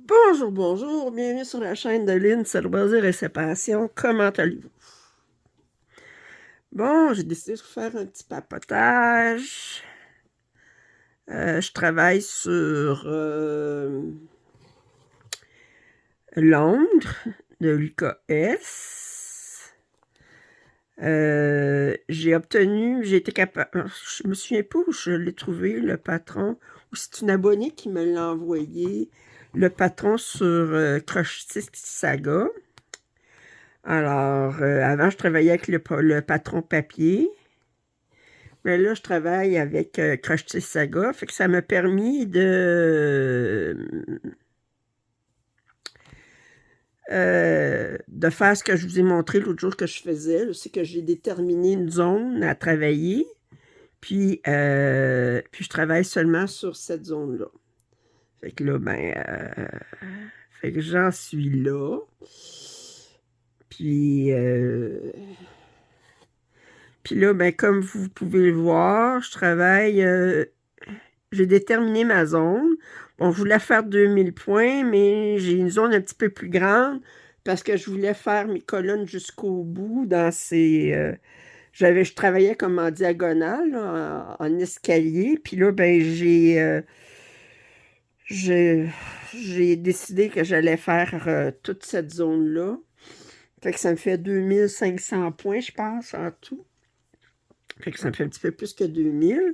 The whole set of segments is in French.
Bonjour, bonjour, bienvenue sur la chaîne de Lynn, c'est loisir et ses passions. Comment allez-vous? Bon, j'ai décidé de faire un petit papotage. Je travaille sur Londres de l'UKS. J'ai été capable, je me souviens pas où je l'ai trouvé, le patron, ou c'est une abonnée qui me l'a envoyé, le patron sur Crochetis Saga. Alors, avant, je travaillais avec le patron papier. Mais là, je travaille avec Crochetis Saga. Fait que ça m'a permis de faire ce que je vous ai montré l'autre jour que je faisais. C'est que j'ai déterminé une zone à travailler. Puis je travaille seulement sur cette zone-là. Fait que là, fait que j'en suis là. Puis... Puis là, comme vous pouvez le voir, je travaille, j'ai déterminé ma zone. Bon, je voulais faire 2000 points, mais j'ai une zone un petit peu plus grande parce que je voulais faire mes colonnes jusqu'au bout dans ces... je travaillais comme en diagonale, là, en escalier. Puis là, j'ai, j'ai décidé que j'allais faire toute cette zone-là. Fait que ça me fait 2500 points, je pense, en tout. Fait que ça me fait un petit peu plus que 2000.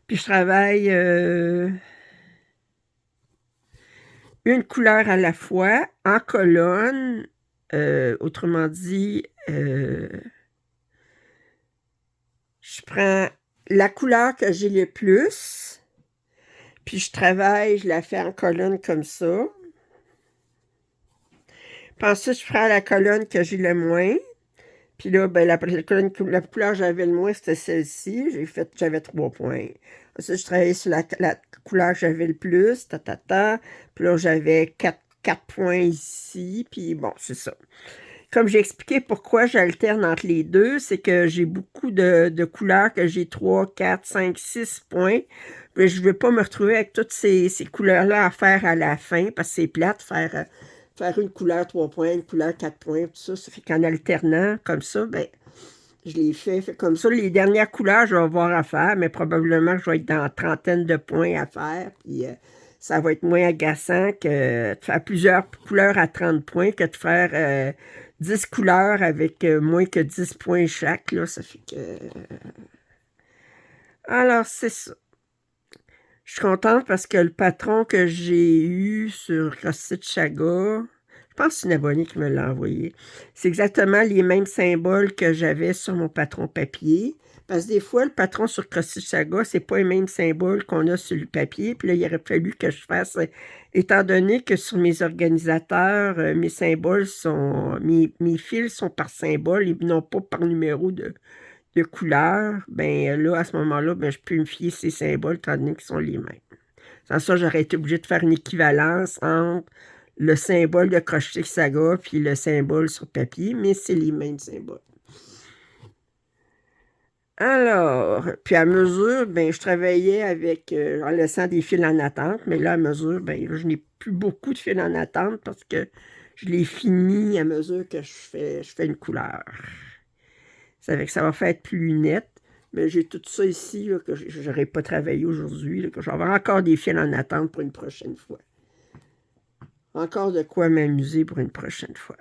Puis je travaille une couleur à la fois, en colonne. Autrement dit, je prends la couleur que j'ai le plus, puis je la fais en colonne comme ça. Puis ensuite, je prends la colonne que j'ai le moins. Puis là, la couleur que j'avais le moins, c'était celle-ci. J'avais 3 points. Ensuite, je travaillais sur la couleur que j'avais le plus, ta. Puis là, j'avais 4 points ici. Puis bon, c'est ça. Comme j'ai expliqué pourquoi j'alterne entre les deux, c'est que j'ai beaucoup de couleurs que j'ai 3, 4, 5, 6 points. Mais je ne veux pas me retrouver avec toutes ces couleurs-là à faire à la fin, parce que c'est plate faire une couleur 3 points, une couleur 4 points, tout ça. Ça fait qu'en alternant comme ça, je les fais comme ça. Les dernières couleurs, je vais avoir à faire, mais probablement que je vais être dans trentaine de points à faire. Puis ça va être moins agaçant que de faire plusieurs couleurs à 30 points que de faire 10 couleurs avec moins que 10 points chaque. Là, ça fait que... Alors, c'est ça. Je suis contente parce que le patron que j'ai eu sur CrossFit Chaga, je pense que c'est une abonnée qui me l'a envoyé. C'est exactement les mêmes symboles que j'avais sur mon patron papier. Parce que des fois, le patron sur CrossFit Chaga, c'est pas les mêmes symboles qu'on a sur le papier. Puis là, il aurait fallu que je fasse, étant donné que sur mes organisateurs, mes symboles sont, mes fils sont par symbole et non pas par numéro de couleur, là, à ce moment-là, je peux me fier ces symboles, étant donné qu'ils sont les mêmes. Sans ça, j'aurais été obligé de faire une équivalence entre le symbole de Crochet Saga puis le symbole sur papier, mais c'est les mêmes symboles. Alors, puis à mesure, je travaillais avec, en laissant des fils en attente, mais là, à mesure, là, je n'ai plus beaucoup de fils en attente parce que je les finis à mesure que je fais une couleur. Ça fait que ça va faire plus net. Mais j'ai tout ça ici là, que je n'aurais pas travaillé aujourd'hui, que je vais avoir encore des fils en attente pour une prochaine fois. Encore de quoi m'amuser pour une prochaine fois.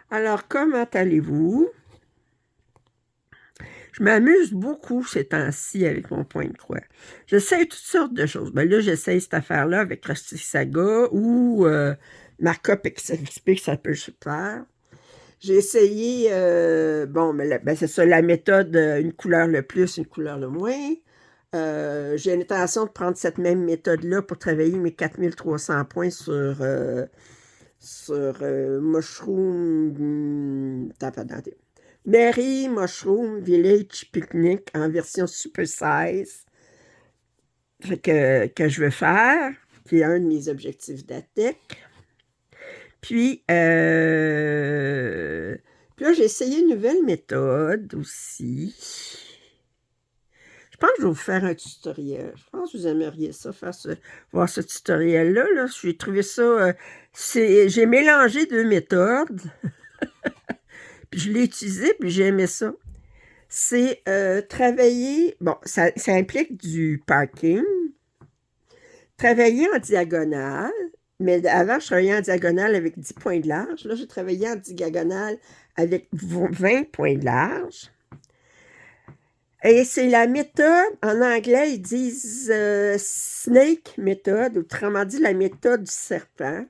Alors, comment allez-vous? Je m'amuse beaucoup ces temps-ci avec mon point de croix. J'essaie toutes sortes de choses. Là, j'essaie cette affaire-là avec Rusty Saga ou Markup XP, ça peut se faire. J'ai essayé, c'est ça, la méthode, une couleur le plus, une couleur le moins. J'ai l'intention de prendre cette même méthode-là pour travailler mes 4300 points sur Mary Mushroom Village Picnic en version super size que je veux faire, qui est un de mes objectifs d'ATEC. Puis là, j'ai essayé une nouvelle méthode aussi. Je pense que je vais vous faire un tutoriel. Je pense que vous aimeriez ça, voir ce tutoriel-là. Là. J'ai trouvé ça... j'ai mélangé deux méthodes, puis je l'ai utilisé, puis j'ai aimé ça. C'est travailler... Bon, ça implique du parking. Travailler en diagonale. Mais avant, je travaillais en diagonale avec 10 points de large. Là, j'ai travaillé en diagonale avec 20 points de large. Et c'est la méthode, en anglais, ils disent snake méthode, autrement dit, la méthode du serpent.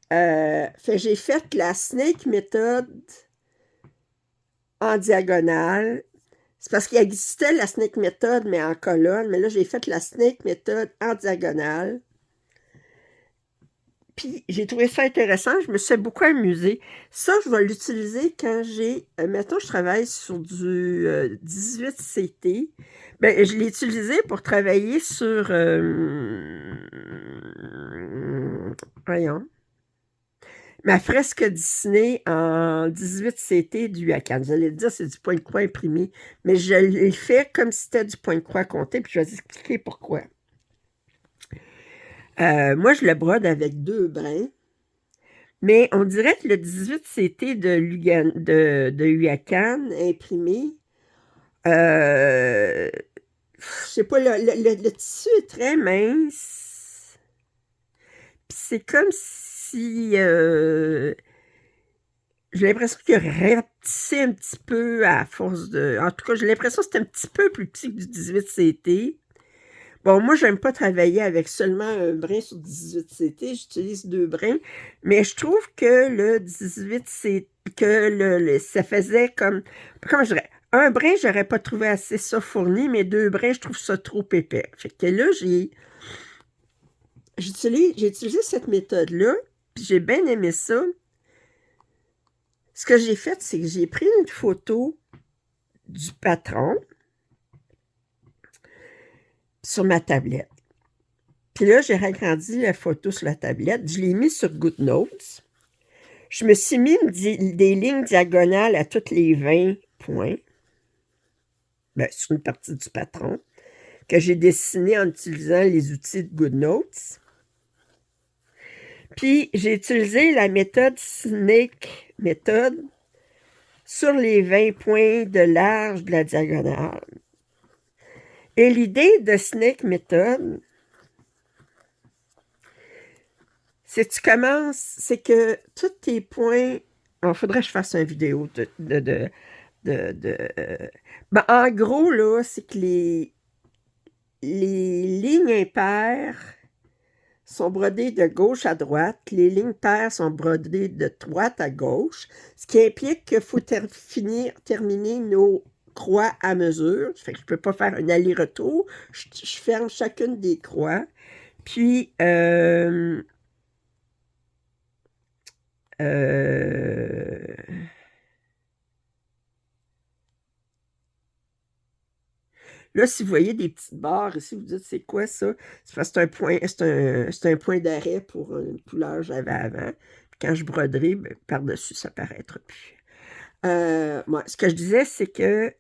J'ai fait la snake méthode en diagonale. C'est parce qu'il existait la snake méthode, mais en colonne. Mais là, j'ai fait la snake méthode en diagonale. Puis, j'ai trouvé ça intéressant. Je me suis beaucoup amusée. Ça, je vais l'utiliser quand mettons, je travaille sur du 18CT. Ben, je l'ai utilisé pour travailler sur... voyons. Ma fresque Disney en 18CT du UQAM. Vous allez dire, c'est du point de croix imprimé. Mais je l'ai fait comme si c'était du point de croix compté. Puis, je vais vous expliquer pourquoi. Moi, je le brode avec 2 brins. Mais on dirait que le 18CT de UQAM imprimé, je sais pas, le tissu est très mince. Puis c'est comme si j'ai l'impression qu'il rapetissé un petit peu à force de... En tout cas, j'ai l'impression que c'est un petit peu plus petit que du 18CT. Bon, moi, j'aime pas travailler avec seulement un brin sur 18CT. J'utilise 2 brins. Mais je trouve que le 18CT, ça faisait comme... Comment je dirais? Un brin, j'aurais pas trouvé assez ça fourni, mais 2 brins, je trouve ça trop épais. Fait que là, j'ai utilisé cette méthode-là, puis j'ai bien aimé ça. Ce que j'ai fait, c'est que j'ai pris une photo du patron sur ma tablette. Puis là, j'ai agrandi la photo sur la tablette. Je l'ai mis sur GoodNotes. Je me suis mis des lignes diagonales à toutes les 20 points. Ben, sur une partie du patron. Que j'ai dessiné en utilisant les outils de GoodNotes. Puis, j'ai utilisé la méthode Snake méthode sur les 20 points de large de la diagonale. Et l'idée de Snake méthode, c'est que tous tes points... Il faudrait que je fasse une vidéo Ben, en gros, là, c'est que les lignes impaires sont brodées de gauche à droite, les lignes paires sont brodées de droite à gauche, ce qui implique qu'il faut terminer nos croix à mesure. Fait que je ne peux pas faire un aller-retour. Je ferme chacune des croix. Puis, là, si vous voyez des petites barres ici, vous dites c'est quoi ça? C'est parce que c'est un point d'arrêt pour une couleur que j'avais avant. Puis quand je broderai, ben, par-dessus, ça ne paraîtra plus. Moi, ce que je disais, c'est que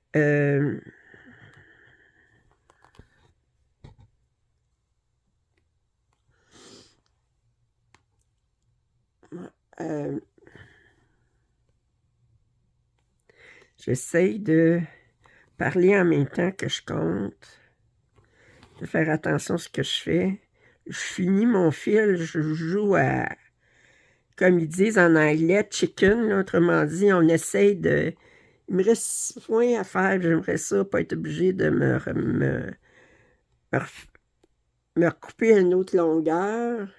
j'essaye de parler en même temps que je compte, de faire attention à ce que je fais. Je finis mon fil, je joue à, comme ils disent en anglais, chicken, là, autrement dit, on essaye de... Il me reste 6 points à faire, j'aimerais ça, pas être obligé de me recouper à une autre longueur.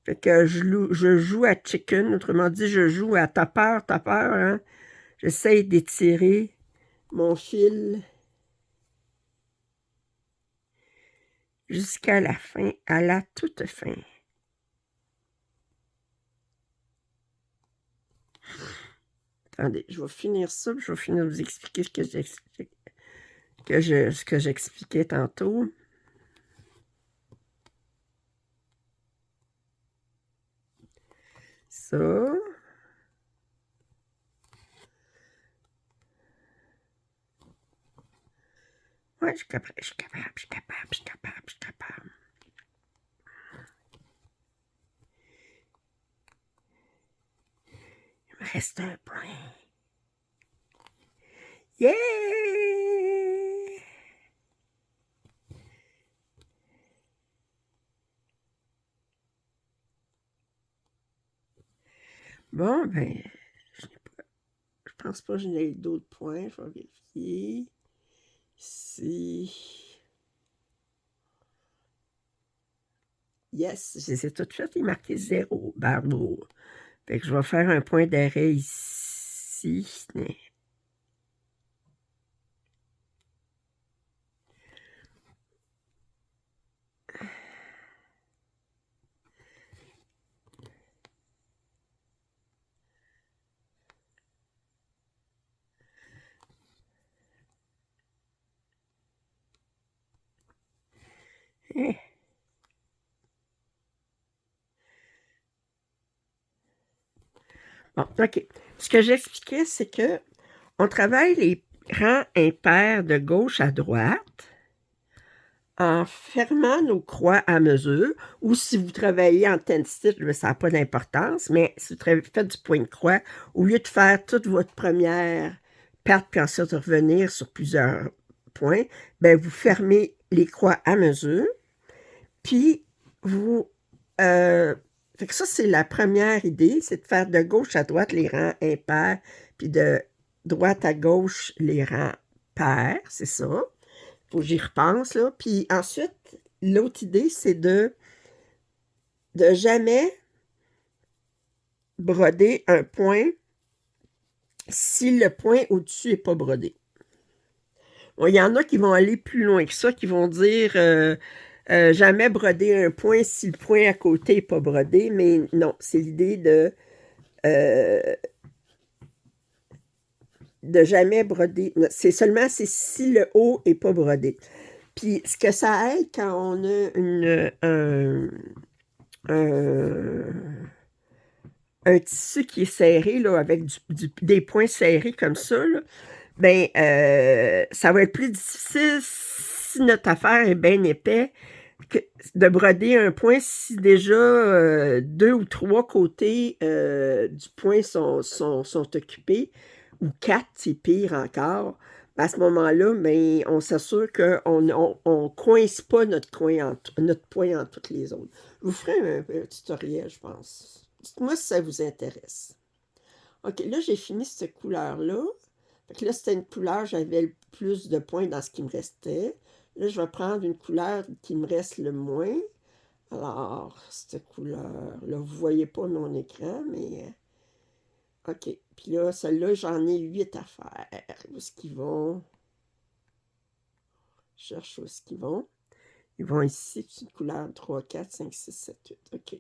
Fait que je joue à chicken, autrement dit, je joue à tapeur, hein. J'essaye d'étirer mon fil jusqu'à la fin, à la toute fin. Attendez, je vais finir ça, puis je vais finir de vous expliquer ce que j'expliquais tantôt. Ça. Ouais, je suis capable, je suis capable, je suis capable, je suis capable, je suis capable. Il me reste un point. Yeah! Bon, ben, je pense pas que j'en ai d'autres points. Je vais vérifier. Ici. Yes, je les ai toutes faites. Il est marqué 0. Bravo. Fait que je vais faire un point d'arrêt ici. Eh. Bon, OK. Ce que j'expliquais, c'est que on travaille les rangs impairs de gauche à droite en fermant nos croix à mesure, ou si vous travaillez en tennis-stitch, ça n'a pas d'importance, mais si vous faites du point de croix, au lieu de faire toute votre première patte, puis ensuite revenir sur plusieurs points, ben vous fermez les croix à mesure, puis vous... fait que ça, c'est la première idée, c'est de faire de gauche à droite les rangs impairs, puis de droite à gauche les rangs pairs, c'est ça. Faut que j'y repense, là. Puis ensuite, l'autre idée, c'est de jamais broder un point si le point au-dessus n'est pas brodé. Bon, il y en a qui vont aller plus loin que ça, qui vont dire jamais broder un point si le point à côté n'est pas brodé, mais non, c'est l'idée de jamais broder. C'est seulement si le haut n'est pas brodé. Puis ce que ça aide quand on a un tissu qui est serré, là, avec des points serrés comme ça, là, ben, ça va être plus difficile si notre affaire est bien épais de broder un point si déjà deux ou trois côtés du point sont occupés, ou quatre, c'est pire encore. À ce moment-là, ben, on s'assure qu'on ne coince pas notre point en toutes les autres. Je vous ferai un tutoriel, je pense. Dites-moi si ça vous intéresse. OK, là, j'ai fini cette couleur-là. Fait que là, c'était une couleur, j'avais le plus de points dans ce qui me restait. Là, je vais prendre une couleur qui me reste le moins. Alors, cette couleur-là, vous ne voyez pas mon écran, mais... OK. Puis là, celle-là, j'en ai 8 à faire. Où est-ce qu'ils vont? Je cherche où est-ce qu'ils vont. Ils vont ici, c'est une couleur 3, 4, 5, 6, 7, 8. OK.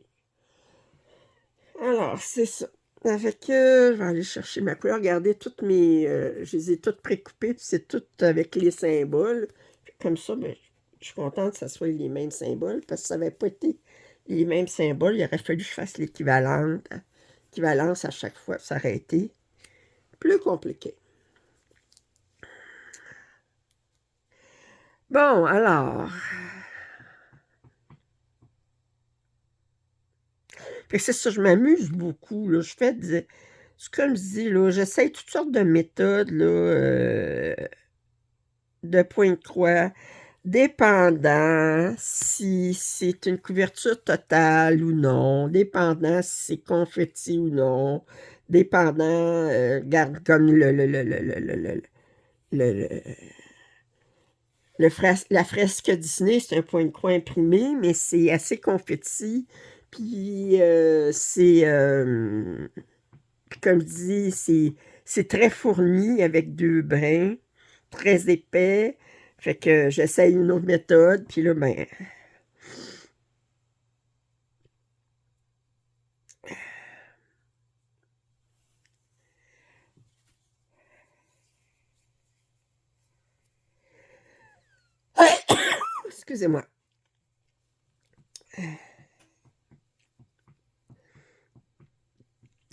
Alors, c'est ça. Avec je vais aller chercher ma couleur. Regardez, toutes mes... je les ai toutes précoupées, puis c'est tout avec les symboles. Comme ça, ben, je suis contente que ce soit les mêmes symboles, parce que ça n'avait pas été les mêmes symboles. Il aurait fallu que je fasse l'équivalence à chaque fois. Ça aurait été plus compliqué. Bon, alors... Fait que c'est ça, je m'amuse beaucoup, là. Je fais des... C'est comme je dis, là, j'essaie toutes sortes de méthodes, là, de point de croix, dépendant si c'est une couverture totale ou non, dépendant si c'est confetti ou non, dépendant, regarde, comme la fresque Disney, c'est un point de croix imprimé, mais c'est assez confetti, puis comme je dis, c'est très fourni avec deux brins, très épais. Fait que j'essaye une autre méthode, puis là, ben... Excusez-moi.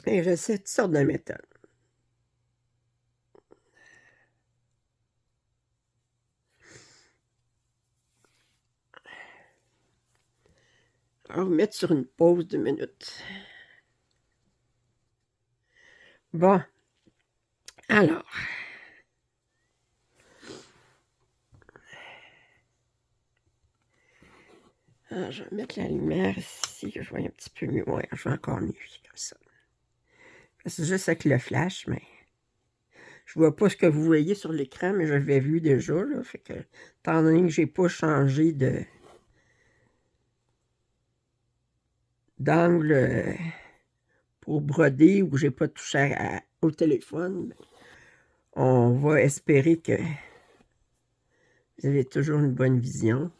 Et j'essaie toutes sortes de méthodes. On va vous mettre sur une pause de minutes. Bon. Alors. Je vais mettre la lumière ici, que je vois un petit peu mieux. Ouais, je vois encore mieux comme ça. C'est juste avec le flash, mais je vois pas ce que vous voyez sur l'écran, mais je l'avais vu déjà, là. Fait que, étant donné que j'ai pas changé d'angle pour broder ou que j'ai pas touché au téléphone, ben, on va espérer que vous avez toujours une bonne vision.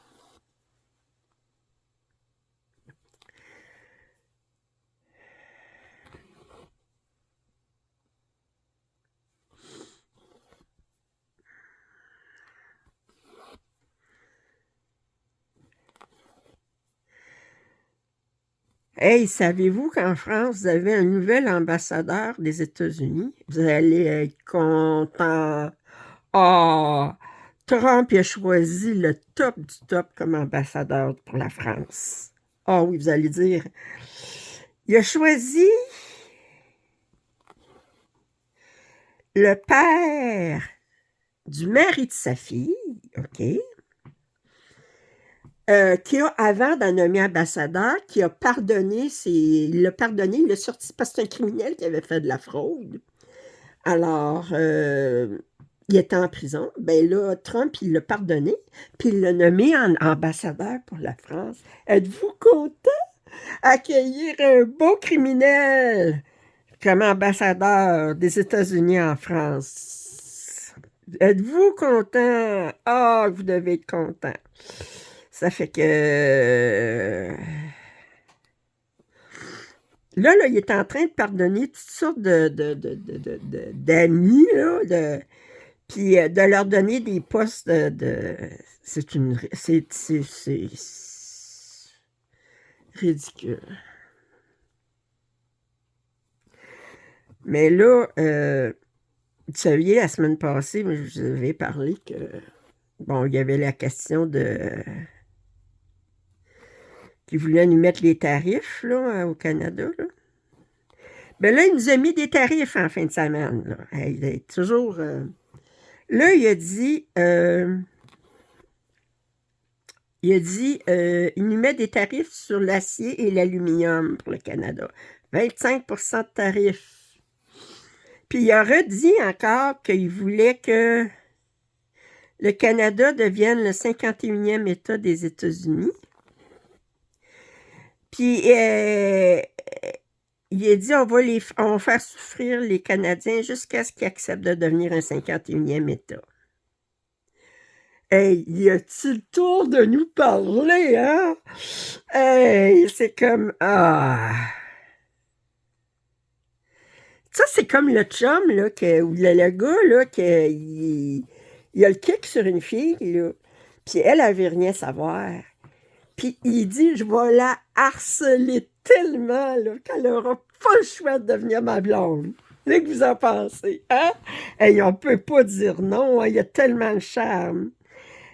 Hey, savez-vous qu'en France, vous avez un nouvel ambassadeur des États-Unis? Vous allez être content. Ah, Trump il a choisi le top du top comme ambassadeur pour la France. Ah oui, vous allez dire. Il a choisi le père du mari de sa fille, OK, qui a, avant d'en nommer ambassadeur, qui a pardonné, il l'a pardonné, il l'a sorti parce que c'est un criminel qui avait fait de la fraude. Alors, il était en prison. Ben là, Trump, il l'a pardonné, puis il l'a nommé en ambassadeur pour la France. Êtes-vous content d'accueillir un beau criminel comme ambassadeur des États-Unis en France? Êtes-vous content? Ah, vous devez être content. Ça fait que... Là, il est en train de pardonner toutes sortes d'amis, là, puis de leur donner des postes c'est ridicule. Mais là, vous saviez, la semaine passée, je vous avais parlé que, bon, il y avait la question qu'ils voulaient nous mettre les tarifs, là, au Canada, là. Ben là, il nous a mis des tarifs en fin de semaine, là. Il est toujours... là, il a dit... il nous met des tarifs sur l'acier et l'aluminium pour le Canada. 25 de tarifs. Puis il a redit encore qu'il voulait que le Canada devienne le 51e État des États-Unis. Puis il a dit on va faire souffrir les Canadiens jusqu'à ce qu'ils acceptent de devenir un 51e État. Hey, y a-t-il le tour de nous parler, hein? Hey, c'est comme... Ah... Ça, c'est comme le chum, là, ou le gars, là, il a le kick sur une fille, là, puis elle veut rien savoir. Puis il dit, je vais la harceler tellement, là, qu'elle n'aura pas le choix de devenir ma blonde. Qu'est-ce que vous en pensez, hein? Hey, on peut pas dire non, hein, il y a tellement de charme.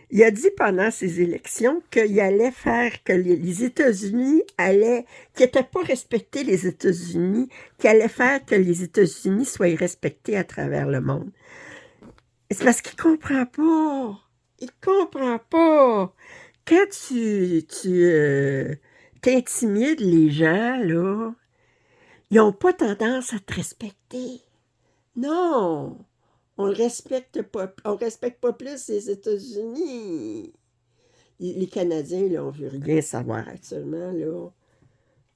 Il a dit pendant ces élections qu'il allait faire que les États-Unis allaient, qu'il n'était pas respecté les États-Unis, qu'il allait faire que les États-Unis soient respectés à travers le monde. C'est parce qu'il ne comprend pas. Il ne comprend pas. Quand t'intimides les gens, là, ils n'ont pas tendance à te respecter. Non. On respecte pas plus les États-Unis. Les Canadiens, là, on veut rien savoir actuellement, là.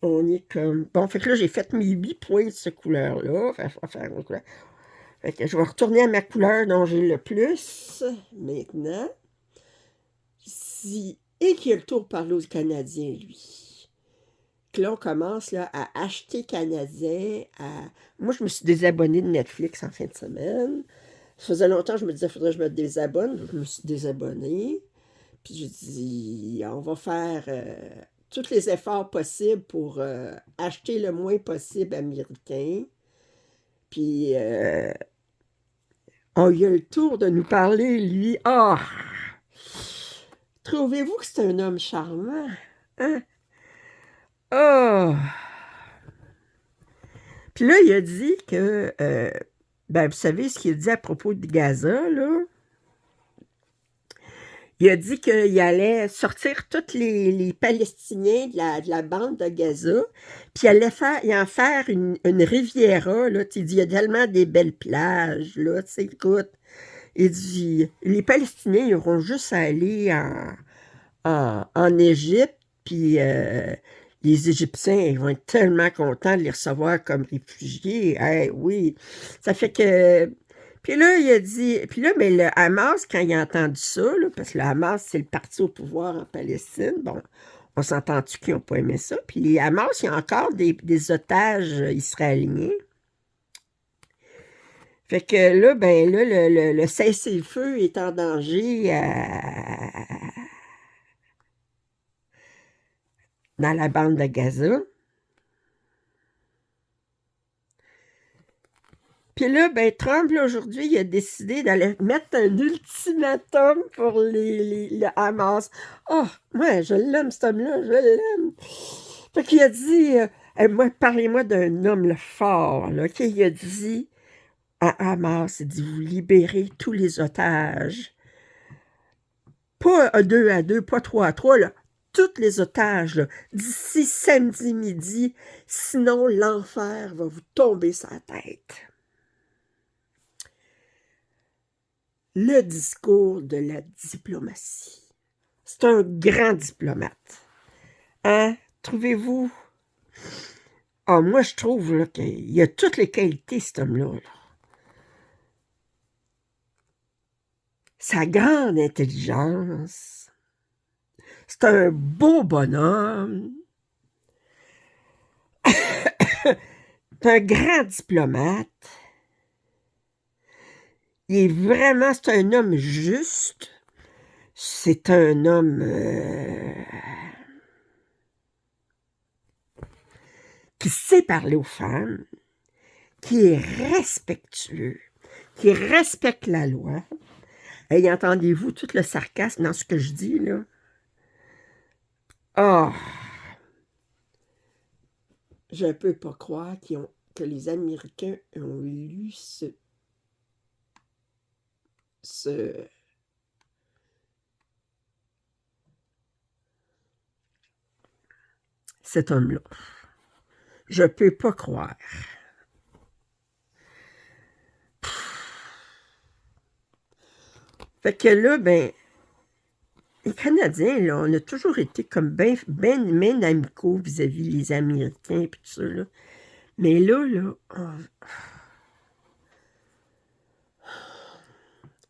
On est comme... Bon, fait que là, j'ai fait mes 8 points de cette couleur-là. Fait que je vais retourner à ma couleur dont j'ai le plus, maintenant. Et qui a le tour par l'autre Canadien, lui. Que là, on commence là, à acheter canadien. Moi, je me suis désabonnée de Netflix en fin de semaine. Ça faisait longtemps que je me disais, il faudrait que je me désabonne. Je me suis désabonnée. Puis j'ai dit, on va faire tous les efforts possibles pour acheter le moins possible américain. Puis on y a le tour de nous parler, lui. Ah! Trouvez-vous que c'est un homme charmant? Hein? Oh! Puis là, il a dit que, ben, vous savez ce qu'il a dit à propos de Gaza, là? Il a dit qu'il allait sortir tous les Palestiniens de la bande de Gaza, puis il en faire une riviera, là. Tu sais, il dit, il y a tellement des belles plages, là, tu sais, écoute. Il dit, les Palestiniens, ils auront juste à aller en Égypte, puis les Égyptiens, ils vont être tellement contents de les recevoir comme réfugiés. Eh oui, ça fait que... Puis là, il a dit... Puis là, mais le Hamas, quand il a entendu ça, là, parce que le Hamas, c'est le parti au pouvoir en Palestine, bon, on s'entend-tu qu'ils n'ont pas aimé ça? Puis les Hamas, il y a encore des otages israéliens. Fait que là, ben là, le cessez-le-feu est en danger dans la bande de Gaza. Puis là, ben Trump, là, aujourd'hui, il a décidé d'aller mettre un ultimatum pour le Hamas. Oh, moi, je l'aime, cet homme-là, je l'aime. Fait qu'il a dit, moi, parlez-moi d'un homme là, fort, là, OK? Il a dit à Hamas, il dit, vous libérez tous les otages. Pas à deux, pas trois à trois, là. Tous les otages, là, d'ici samedi midi, sinon l'enfer va vous tomber sur la tête. Le discours de la diplomatie. C'est un grand diplomate. Hein? Trouvez-vous? Ah, moi, je trouve là, qu'il a toutes les qualités, cet homme-là. Là. Sa grande intelligence. C'est un beau bonhomme. C'est un grand diplomate. Il est vraiment, c'est un homme juste. C'est un homme qui sait parler aux femmes, qui est respectueux, qui respecte la loi. Et entendez-vous tout le sarcasme dans ce que je dis, là? Ah! Je ne peux pas croire que les Américains ont lu cet homme-là. Je ne peux pas croire. Fait que là, ben, les Canadiens, là, on a toujours été comme ben amicaux vis-à-vis les Américains et tout ça, là. Mais là,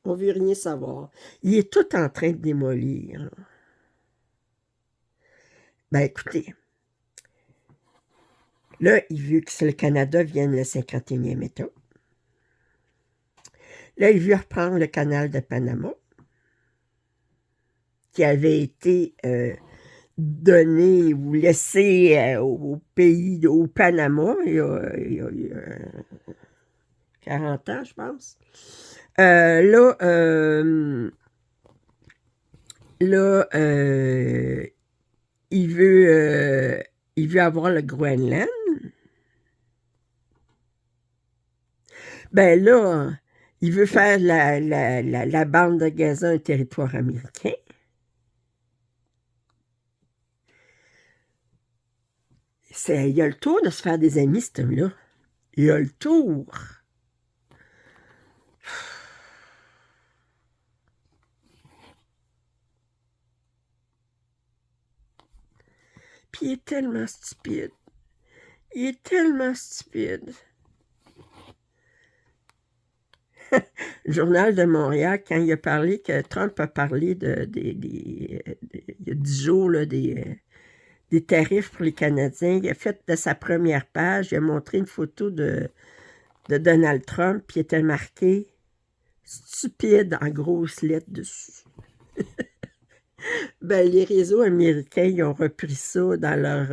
on veut rien savoir. Il est tout en train de démolir. Là. Ben, écoutez, là, il veut que le Canada vienne le 51e État. Là, il veut reprendre le canal de Panama, qui avait été donné ou laissé au pays, au Panama, il y a 40 ans, je pense. Il veut avoir le Groenland. Ben là, il veut faire la bande de Gaza un territoire américain. Il a le tour de se faire des amis, cet homme-là. Il a le tour. Puis il est tellement stupide. Il est tellement stupide. Le Journal de Montréal, quand il a parlé, que Trump a parlé il y a 10 jours, là, des tarifs pour les Canadiens, il a fait de sa première page, il a montré une photo de Donald Trump, puis il était marqué « Stupide » en grosses lettres dessus. Ben, les réseaux américains, ils ont repris ça dans leur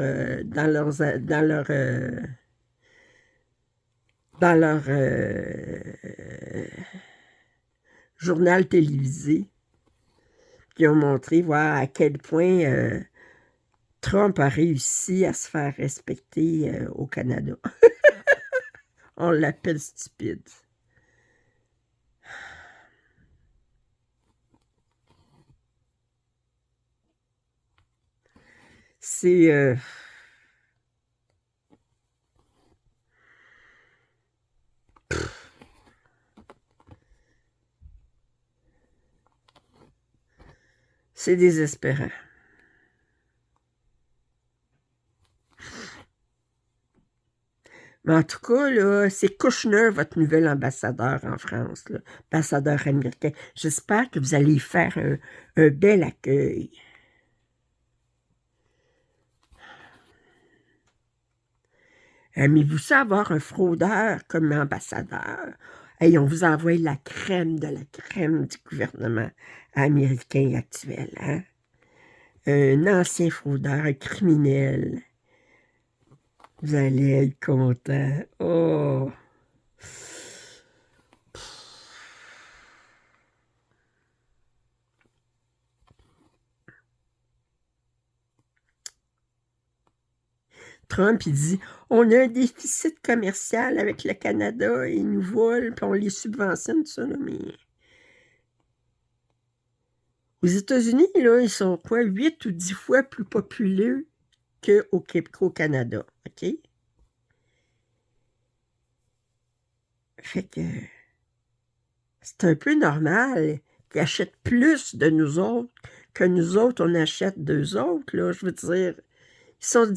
journal télévisé, qui ont montré voir à quel point Trump a réussi à se faire respecter au Canada. On l'appelle stupide. C'est désespérant. Mais en tout cas, là, c'est Kushner, votre nouvel ambassadeur en France, là, ambassadeur américain. J'espère que vous allez y faire un bel accueil. Aimez-vous ça avoir un fraudeur comme ambassadeur? Hey, on vous envoie la crème de la crème du gouvernement américain actuel. Hein? Un ancien fraudeur, un criminel. Vous allez être content. Oh! Trump, il dit, on a un déficit commercial avec le Canada, ils nous volent, puis on les subventionne, tout ça, là, mais... Aux États-Unis, là, ils sont quoi, 8 ou 10 fois plus populeux qu'au Canada, OK? Fait que c'est un peu normal qu'ils achètent plus de nous autres que nous autres, on achète d'eux autres, là, je veux dire. Ils sont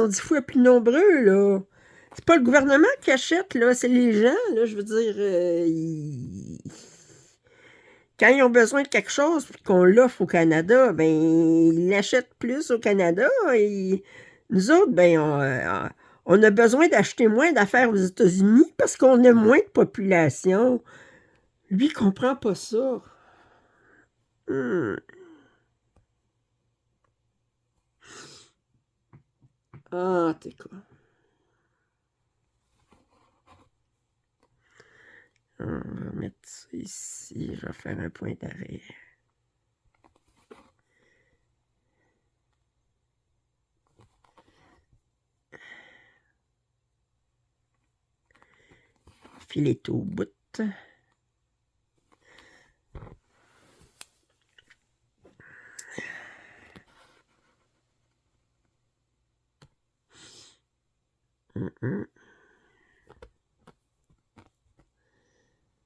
10 fois plus nombreux, là. C'est pas le gouvernement qui achète, là, c'est les gens, là, je veux dire. Quand ils ont besoin de quelque chose et qu'on l'offre au Canada, ben, ils l'achètent plus au Canada. Et nous autres, ben, on a besoin d'acheter moins d'affaires aux États-Unis parce qu'on a moins de population. Lui, il comprend pas ça. Ah, t'es quoi? On va mettre ça ici. Je vais faire un point d'arrêt. Filet au bout.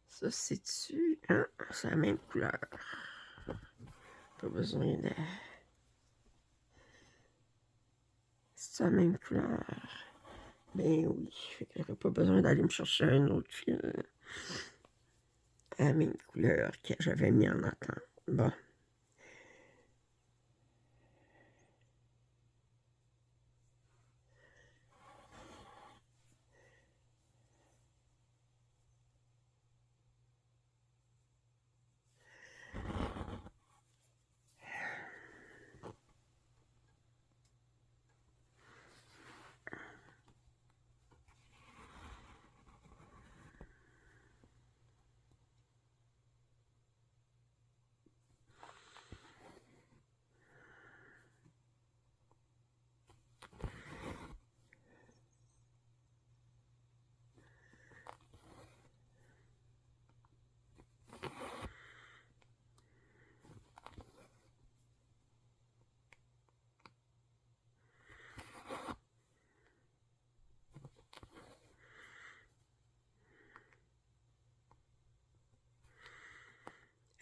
Ça, c'est-tu? Hein? C'est la même couleur. Pas besoin de... C'est la même couleur. Ben oui. Fait que j'aurais pas besoin d'aller me chercher un autre fil. La même couleur que j'avais mis en attente. Bon.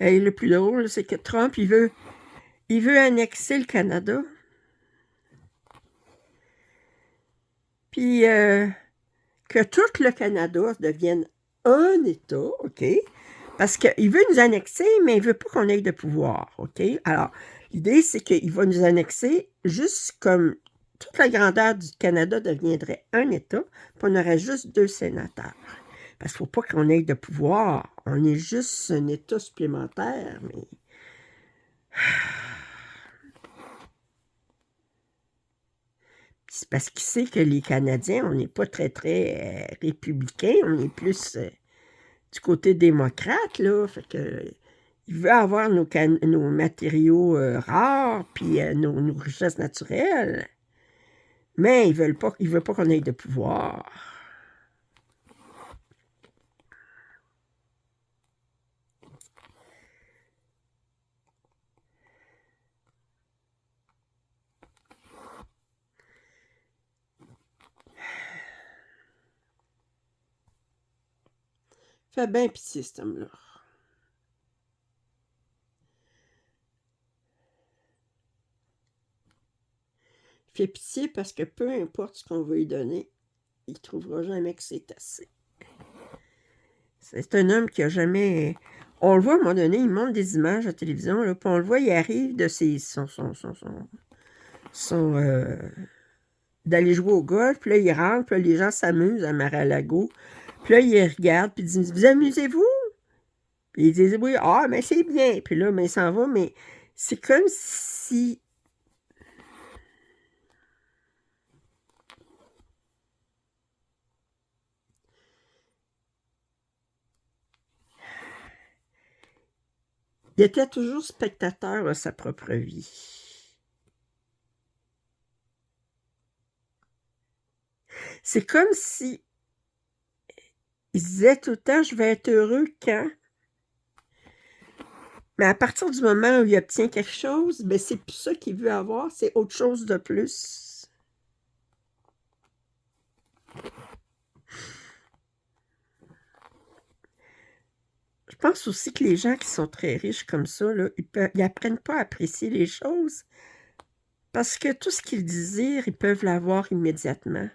Et le plus drôle, c'est que Trump, il veut annexer le Canada. Puis que tout le Canada devienne un État, OK? Parce qu'il veut nous annexer, mais il ne veut pas qu'on ait de pouvoir, OK? Alors, l'idée, c'est qu'il va nous annexer juste comme toute la grandeur du Canada deviendrait un État, puis on aurait juste 2 sénateurs. Parce qu'il ne faut pas qu'on ait de pouvoir. On est juste un État supplémentaire, mais... C'est parce qu'il sait que les Canadiens, on n'est pas très, très républicains. On est plus du côté démocrate, là. Fait que il veut avoir nos matériaux rares, puis nos richesses naturelles, mais il veut pas qu'on ait de pouvoir. Fait bien pitié, cet homme-là. Fait pitié parce que peu importe ce qu'on va lui donner, il trouvera jamais que c'est assez. C'est un homme qui a jamais... On le voit à un moment donné, il montre des images à la télévision, là, puis on le voit, il arrive de d'aller jouer au golf, puis là, il rentre, puis là, les gens s'amusent à Mar-a-Lago, puis là, il regarde, puis il dit « Vous amusez-vous? » Puis il dit « Oui, ah, mais c'est bien. » Puis là, ben, il s'en va, mais c'est comme si... Il était toujours spectateur de sa propre vie. C'est comme si il disait tout le temps « Je vais être heureux quand? » Mais à partir du moment où il obtient quelque chose, ben c'est plus ça qu'il veut avoir, c'est autre chose de plus. Je pense aussi que les gens qui sont très riches comme ça, là, ils apprennent pas à apprécier les choses parce que tout ce qu'ils désirent, ils peuvent l'avoir immédiatement.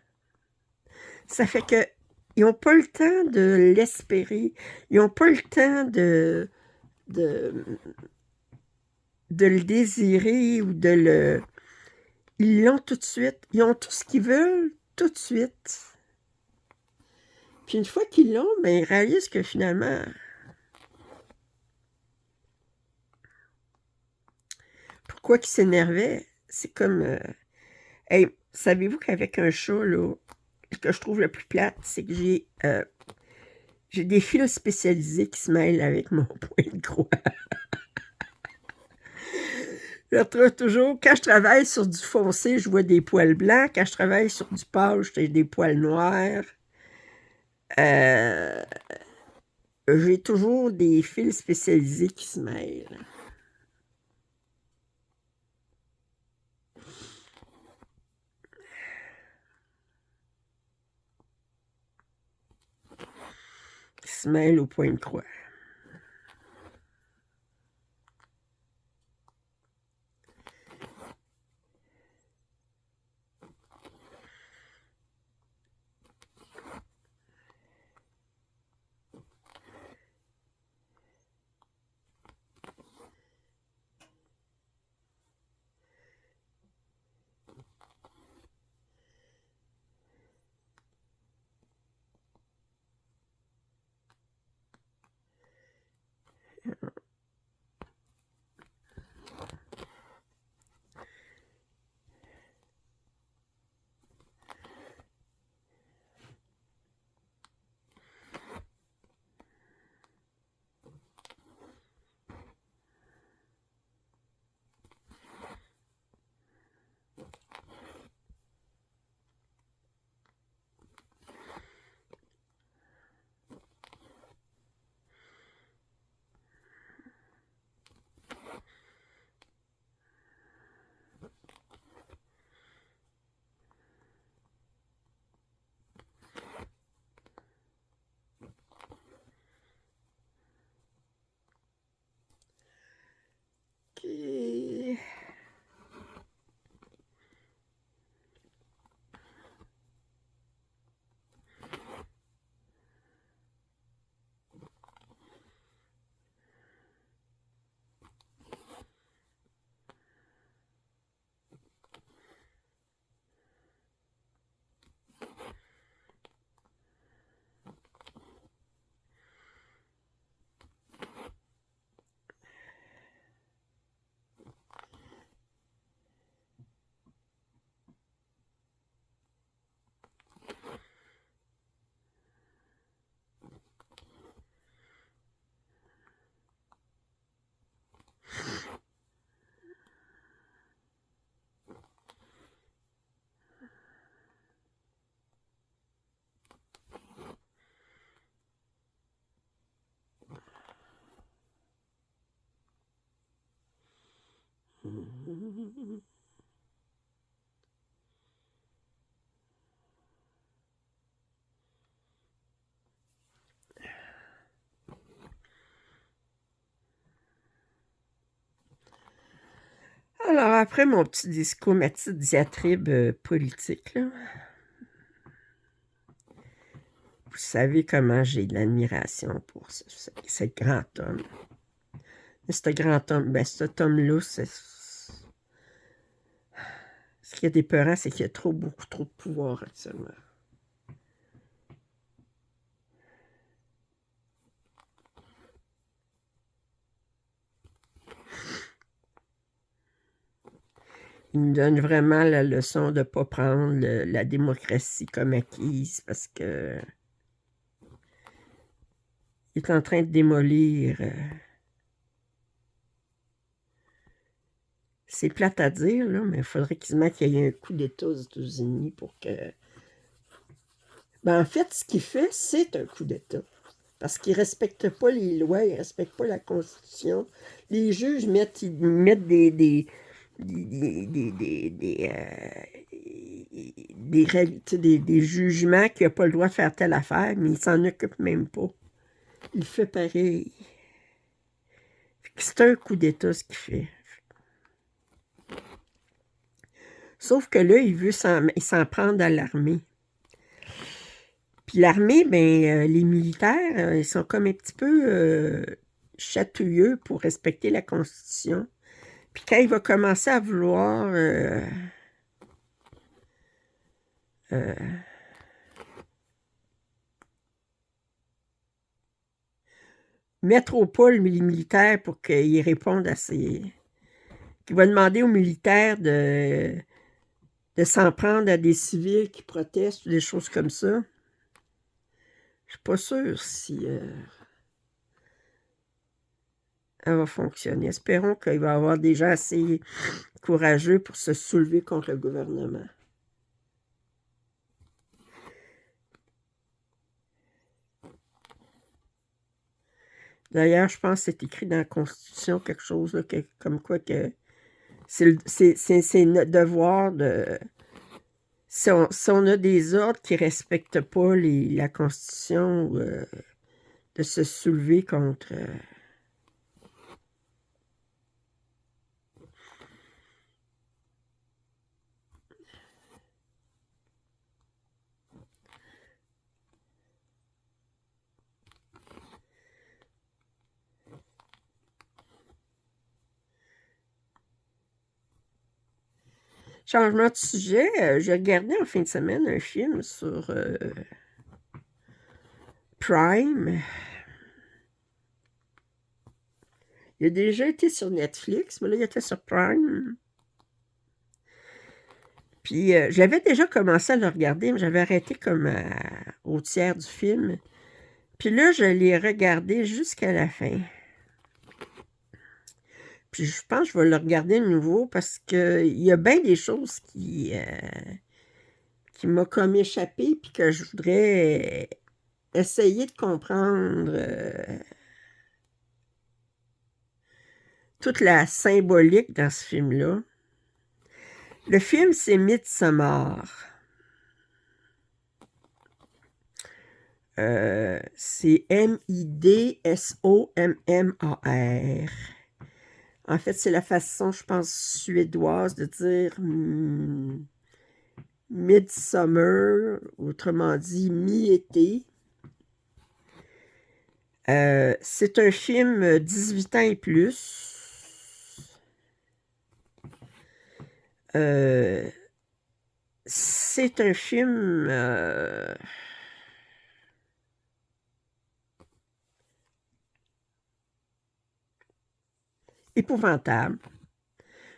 Ça fait que ils n'ont pas le temps de l'espérer, ils n'ont pas le temps de, de le désirer ou de le... Ils l'ont tout de suite, ils ont tout ce qu'ils veulent tout de suite. Puis une fois qu'ils l'ont, ben ils réalisent que finalement... Pourquoi qu'ils s'énervaient? C'est comme... Hey, savez-vous qu'avec un chat, là, ce que je trouve le plus plate, c'est que j'ai des fils spécialisés qui se mêlent avec mon point de croix. Je retrouve toujours, quand je travaille sur du foncé, je vois des poils blancs. Quand je travaille sur du pâle, j'ai des poils noirs. Euh, j'ai toujours des fils spécialisés qui se mêlent. Qui se mêlent au point de croix. Alors, après mon petit discours, ma petite diatribe politique, là, vous savez comment j'ai de l'admiration pour ce grand homme. Mais ce grand homme, ben cet homme-là, ce qui est épeurant, c'est qu'il y a beaucoup trop de pouvoir actuellement. Il nous donne vraiment la leçon de ne pas prendre la démocratie comme acquise parce que il est en train de démolir. C'est plate à dire, là, mais il faudrait quasiment qu'il y ait un coup d'État aux États-Unis pour que... Ben, en fait, ce qu'il fait, c'est un coup d'État. Parce qu'il ne respecte pas les lois, il ne respecte pas la Constitution. Les juges mettent des jugements qu'il n'a pas le droit de faire telle affaire, mais il s'en occupe même pas. Il fait pareil. C'est un coup d'État ce qu'il fait. Sauf que là, il s'en prendre à l'armée. Puis l'armée, ben, les militaires, ils sont comme un petit peu chatouilleux pour respecter la Constitution. Puis quand il va commencer à vouloir mettre au pas les militaires pour qu'ils répondent à ces... qu'il va demander aux militaires de s'en prendre à des civils qui protestent ou des choses comme ça. Je suis pas sûre si elle va fonctionner. Espérons qu'il va y avoir des gens assez courageux pour se soulever contre le gouvernement. D'ailleurs, je pense que c'est écrit dans la Constitution quelque chose là, comme quoi que c'est notre devoir de... Si on a des ordres qui ne respectent pas la Constitution, de se soulever contre... Changement de sujet, j'ai regardé en fin de semaine un film sur Prime. Il a déjà été sur Netflix, mais là, il était sur Prime. Puis, j'avais déjà commencé à le regarder, mais j'avais arrêté comme au tiers du film. Puis là, je l'ai regardé jusqu'à la fin. Puis je pense que je vais le regarder de nouveau parce qu'il y a bien des choses qui m'ont comme échappé puis que je voudrais essayer de comprendre toute la symbolique dans ce film-là. Le film, c'est Midsommar. C'est Midsommar. En fait, c'est la façon, je pense, suédoise de dire midsummer, autrement dit mi-été. C'est un film 18 ans et plus. C'est un film épouvantable.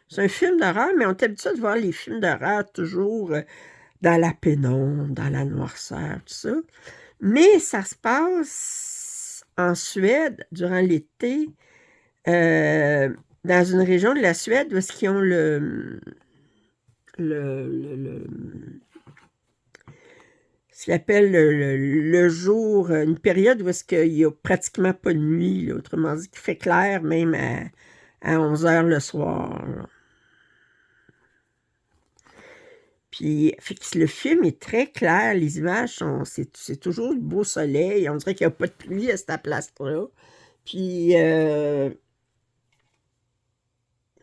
C'est un film d'horreur, mais on est habitué de voir les films d'horreur toujours dans la pénombre, dans la noirceur, tout ça. Mais ça se passe en Suède durant l'été, dans une région de la Suède où est-ce qu'ils ont ce qu'ils appellent le jour, une période où est-ce qu'il n'y a pratiquement pas de nuit, là, autrement dit, qu'il fait clair même à 11 heures le soir. Là. Puis, fait que le film est très clair, les images c'est toujours le beau soleil, on dirait qu'il n'y a pas de pluie à cette place-là. Puis,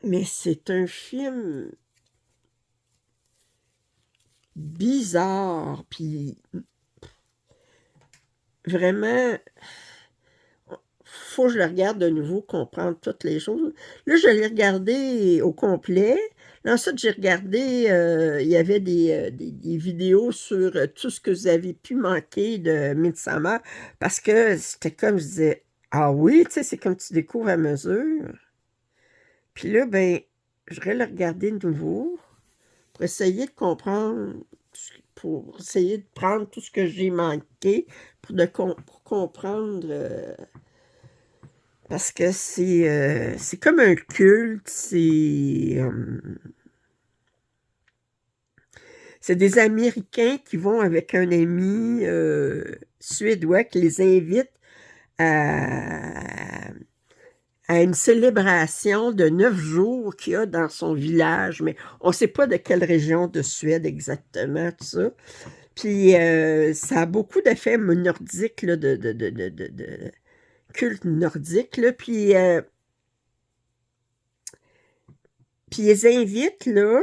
mais c'est un film bizarre, puis vraiment, faut que je le regarde de nouveau, comprendre toutes les choses. Là, je l'ai regardé au complet. Là, ensuite, j'ai regardé, il y avait des vidéos sur tout ce que vous avez pu manquer de Midsommar, parce que c'était comme, je disais, ah oui, tu sais, c'est comme tu découvres à mesure. Puis là, ben, je vais le regarder de nouveau pour essayer de comprendre, pour essayer de prendre tout ce que j'ai manqué, pour comprendre... parce que c'est comme un culte, c'est des Américains qui vont avec un ami suédois qui les invite à, à une célébration de 9 jours qu'il y a dans son village, mais on ne sait pas de quelle région de Suède exactement, tout ça. Puis ça a beaucoup d'effets nordiques, là, de culte nordique, là, puis ils les invitent, là.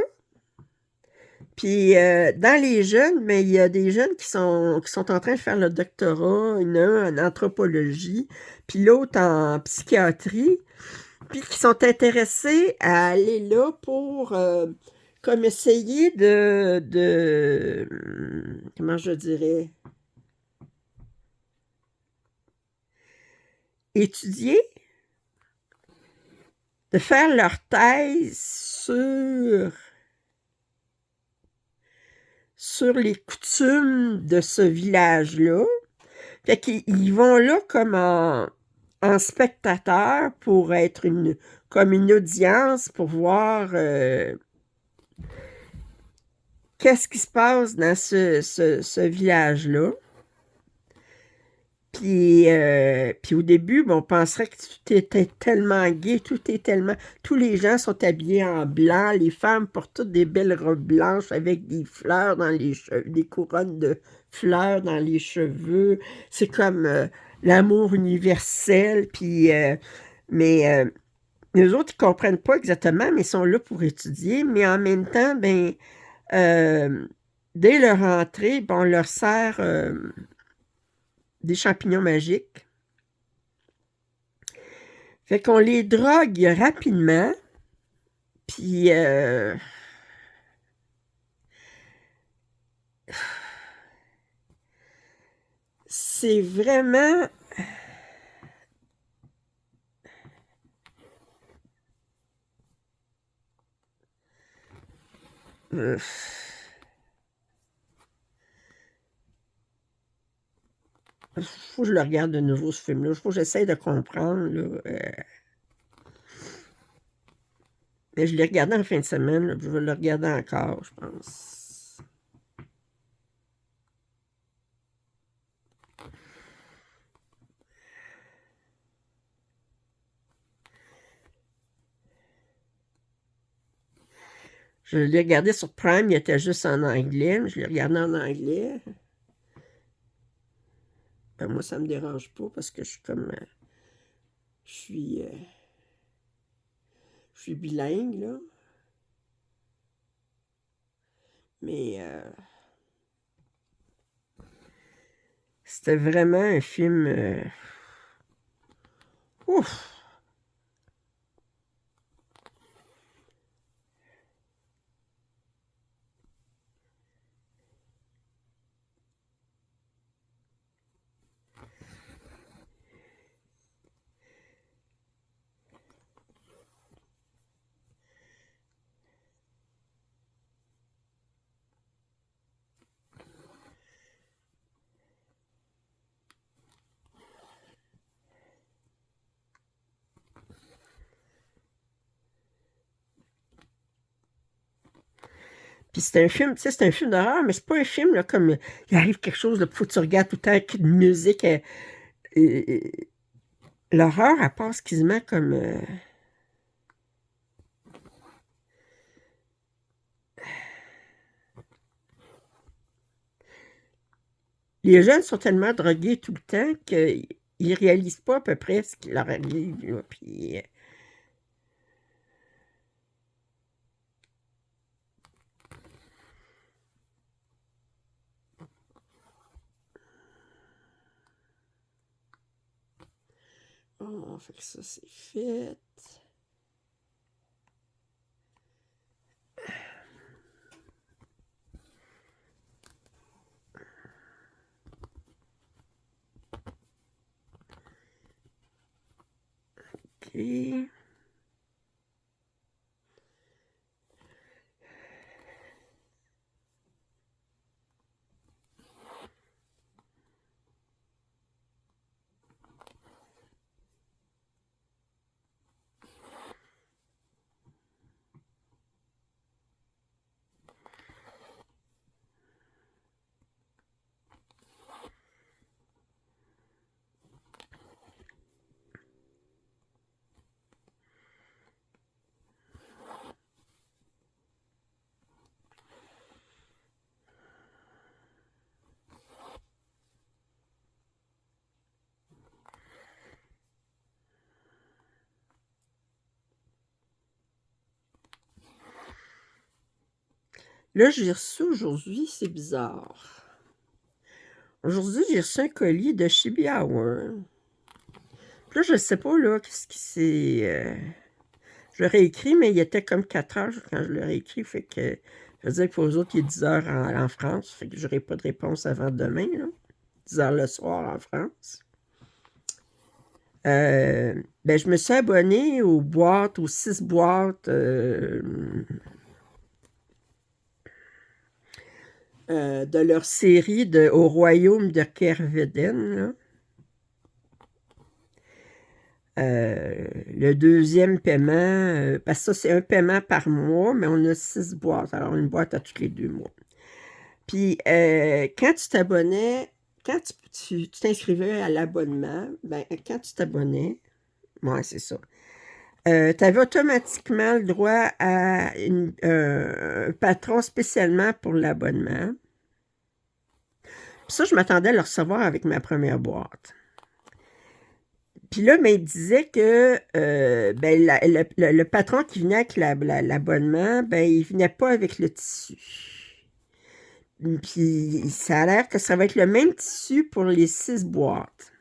Puis dans les jeunes, mais il y a des jeunes qui sont en train de faire le doctorat, il y en a un en anthropologie, puis l'autre en psychiatrie, puis qui sont intéressés à aller là pour comme essayer comment je dirais, étudier, de faire leur thèse sur les coutumes de ce village-là. Fait qu'ils vont là comme en spectateur pour être comme une audience pour voir qu'est-ce qui se passe dans ce village-là. Puis au début, on penserait que tout était tellement gai, tous les gens sont habillés en blanc, les femmes portent toutes des belles robes blanches avec des fleurs dans les cheveux, des couronnes de fleurs dans les cheveux. C'est comme l'amour universel, mais les autres, ils comprennent pas exactement, mais ils sont là pour étudier, mais en même temps, ben, dès leur entrée, on leur sert des champignons magiques. Fait qu'on les drogue rapidement, puis c'est vraiment... faut que je le regarde de nouveau, ce film-là. Faut que j'essaie de comprendre, là. Mais je l'ai regardé en fin de semaine, là, je vais le regarder encore, je pense. Je l'ai regardé sur Prime, il était juste en anglais, mais je l'ai regardé en anglais. Ben, moi, ça me dérange pas parce que je suis comme... je suis bilingue, là. Mais c'était vraiment un film... ouf! Puis c'est un film, tu sais, c'est un film d'horreur, mais c'est pas un film, là, comme il arrive quelque chose, là, faut que tu regardes tout le temps avec une musique. Euh, l'horreur, elle passe quasiment comme... Les jeunes sont tellement drogués tout le temps qu'ils ne réalisent pas à peu près ce qui leur arrive, là, puis... Oh, fait que ça, c'est fait. OK. Là, j'ai reçu aujourd'hui, c'est bizarre. Aujourd'hui, j'ai reçu un colis de Shibiawa. Puis là, je sais pas, là, qu'est-ce qui s'est... je l'aurais écrit, mais il était comme 4 heures quand je l'aurais écrit, fait que... Je veux dire que pour eux autres, il est 10 heures en France, fait que j'aurai pas de réponse avant demain, là. 10 heures le soir en France. Ben, je me suis abonné aux boîtes, aux 6 boîtes de leur série Au Royaume de Kerveden, là. Le deuxième paiement, parce que ça, c'est un paiement par mois, mais on a 6 boîtes. Alors, une boîte à tous les 2 mois. Puis, quand tu t'abonnais, quand tu t'inscrivais à l'abonnement, ben, quand tu t'abonnais, ouais, c'est ça. Tu avais automatiquement le droit à un patron spécialement pour l'abonnement. Puis ça, je m'attendais à le recevoir avec ma première boîte. Puis là, ben, il disait que ben, le patron qui venait avec l'abonnement, ben, il venait pas avec le tissu. Puis ça a l'air que ça va être le même tissu pour les 6 boîtes.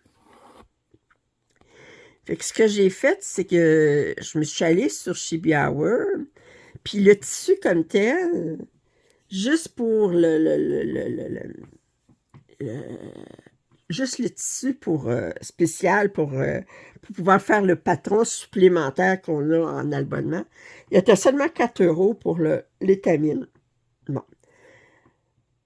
Fait que ce que j'ai fait, c'est que je me suis allée sur Shibiawa, puis le tissu comme tel, juste pour juste le tissu pour spécial pour pouvoir faire le patron supplémentaire qu'on a en abonnement. Il était seulement 4 euros pour l'étamine. Bon.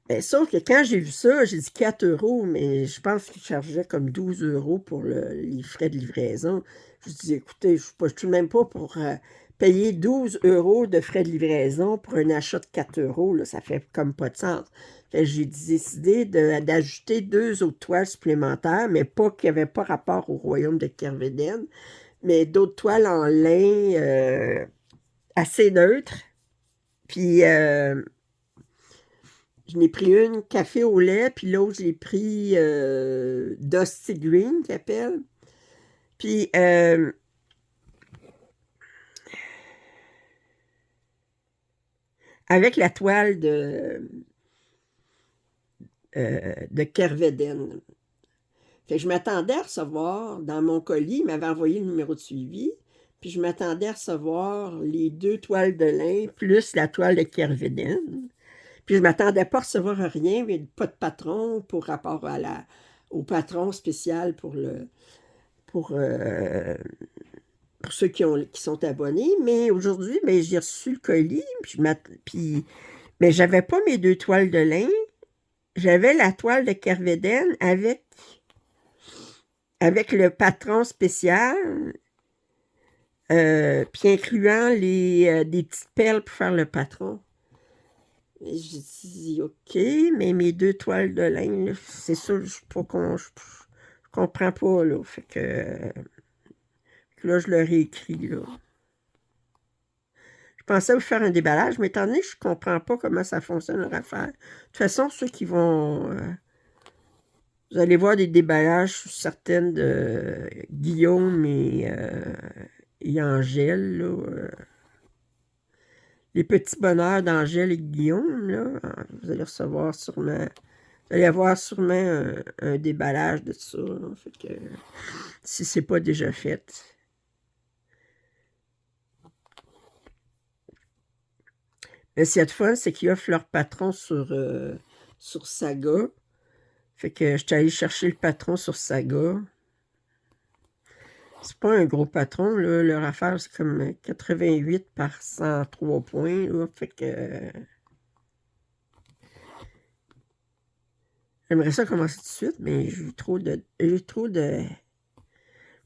Ben, sauf que quand j'ai vu ça, j'ai dit 4 euros, mais je pense qu'il chargeait comme 12 euros pour les frais de livraison. Je dis, écoutez, je ne suis même pas pour payer 12 euros de frais de livraison pour un achat de 4 euros. Là, ça fait comme pas de sens. Fait que j'ai décidé d'ajouter 2 autres toiles supplémentaires, mais pas qui n'avaient pas rapport au royaume de Kerveden, mais d'autres toiles en lin assez neutres. Puis je n'ai pris une café au lait, puis l'autre, j'ai pris Dusty Green, qu'il appelle. Puis, avec la toile de Kerveden. Fait que je m'attendais à recevoir, dans mon colis, il m'avait envoyé le numéro de suivi, puis je m'attendais à recevoir les 2 toiles de lin, plus la toile de Kerveden. Puis je ne m'attendais pas à recevoir rien, mais pas de patron pour rapport au patron spécial pour ceux qui sont abonnés. Mais aujourd'hui, ben, j'ai reçu le colis, puis mais j'avais pas mes 2 toiles de lin. J'avais la toile de Kerveden avec le patron spécial, puis incluant des petites perles pour faire le patron. J'ai dit, OK, mais mes 2 toiles de lin, là, c'est sûr, je comprends pas, là. Fait que là, je leur ai écrit, là. Je pensais vous faire un déballage, mais étant donné que je comprends pas comment ça fonctionne leur affaire. De toute façon, ceux qui vont Vous allez voir des déballages sur certaines de Guillaume et Angèle, là. Les petits bonheurs d'Angèle et Guillaume, là. Vous allez recevoir sûrement... Vous allez avoir sûrement un déballage de ça, là. Fait que, si c'est pas déjà fait. Mais ce qu'il y a de fun, c'est qu'ils offrent leur patron sur Saga. Fait que je suis allé chercher le patron sur Saga. C'est pas un gros patron, là. Leur affaire, c'est comme 88 par 103 points, là. Fait que... j'aimerais ça commencer tout de suite, mais j'ai trop de... Je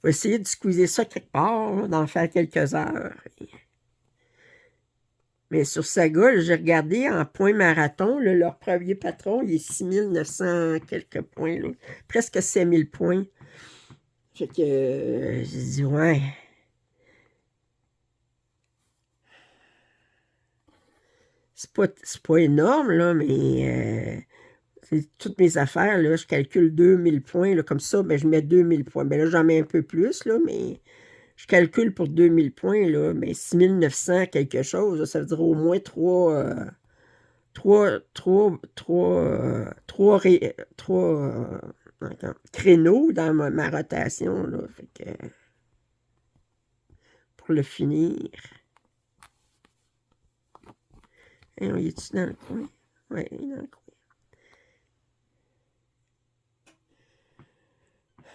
vais essayer de squeezer ça quelque part, là, d'en faire quelques heures. Mais sur Saga, j'ai regardé en points marathon, là, leur premier patron, il est 6900 quelques points, là. Presque 5000 points. Fait que j'ai dit, ouais. C'est pas énorme, là, mais toutes mes affaires, là, je calcule 2000 points, là, comme ça, ben, je mets 2000 points. Ben là, j'en mets un peu plus, là, mais je calcule pour 2000 points, là, mais 6900 quelque chose, là, ça veut dire au moins 3 créneaux dans ma rotation, là, fait que, pour le finir. Et on y est-tu dans le coin? Oui, il est dans le coin.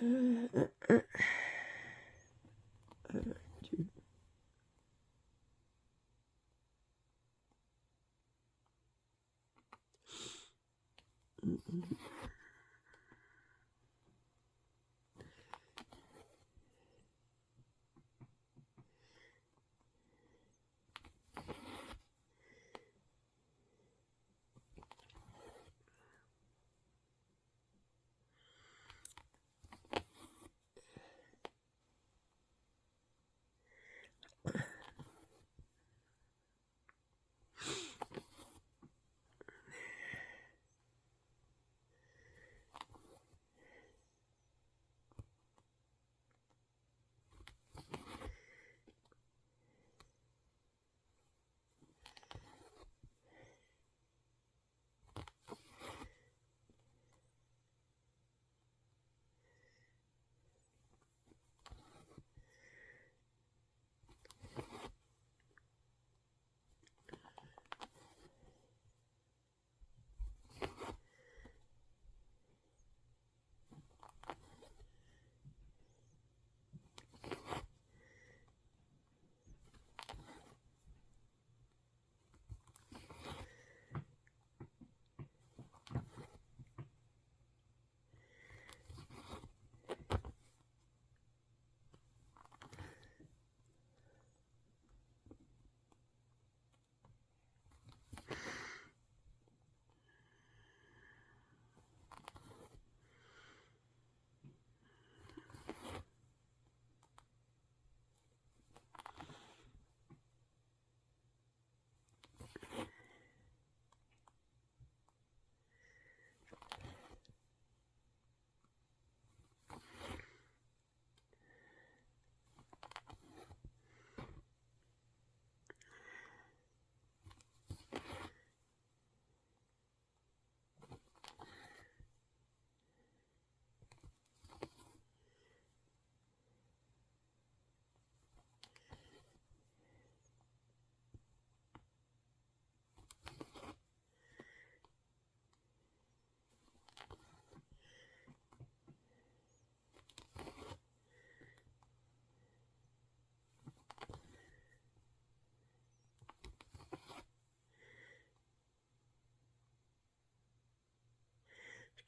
Deux.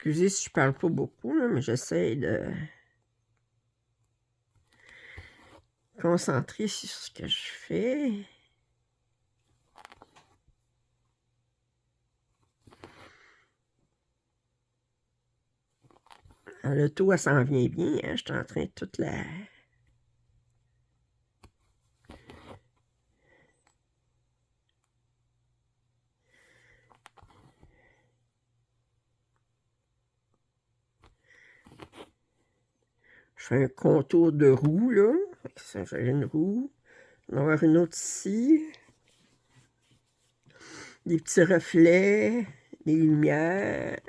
Excusez si je parle pas beaucoup, là, mais j'essaie de concentrer sur ce que je fais. Le tout, elle s'en vient bien, hein? Je suis en train de toute la... Je fais un contour de roue, là. Ça, j'ai une roue. On va avoir une autre ici. Des petits reflets, des lumières.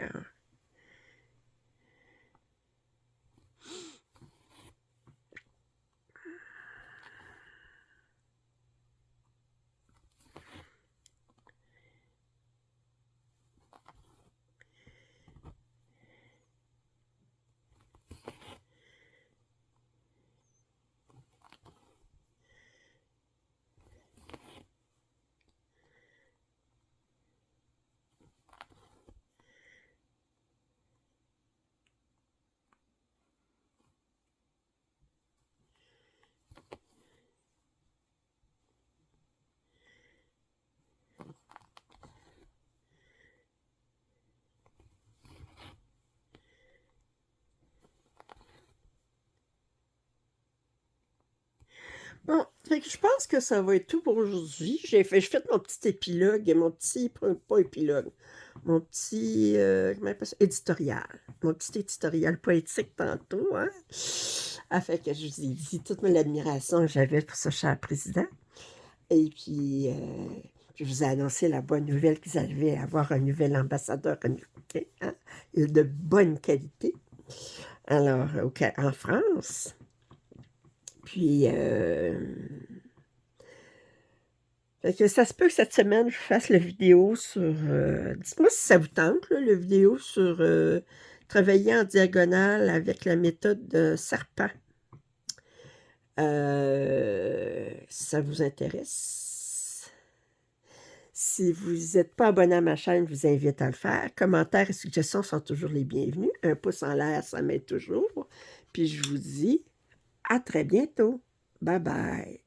Bon, fait que je pense que ça va être tout pour aujourd'hui. J'ai fait mon petit épilogue, mon petit, pas épilogue, mon petit, comment on appelle ça, éditorial. Mon petit éditorial poétique tantôt, hein. Fait que je vous ai dit toute mon admiration que j'avais pour ce cher président. Et puis, je vous ai annoncé la bonne nouvelle qu'ils allaient avoir un nouvel ambassadeur américain, hein, de bonne qualité. Alors, en France. Puis, fait que ça se peut que cette semaine, je fasse la vidéo sur... dites-moi si ça vous tente, là, la vidéo sur travailler en diagonale avec la méthode de serpent. Si ça vous intéresse. Si vous n'êtes pas abonné à ma chaîne, je vous invite à le faire. Commentaires et suggestions sont toujours les bienvenus. Un pouce en l'air, ça m'aide toujours. Puis je vous dis à très bientôt. Bye bye.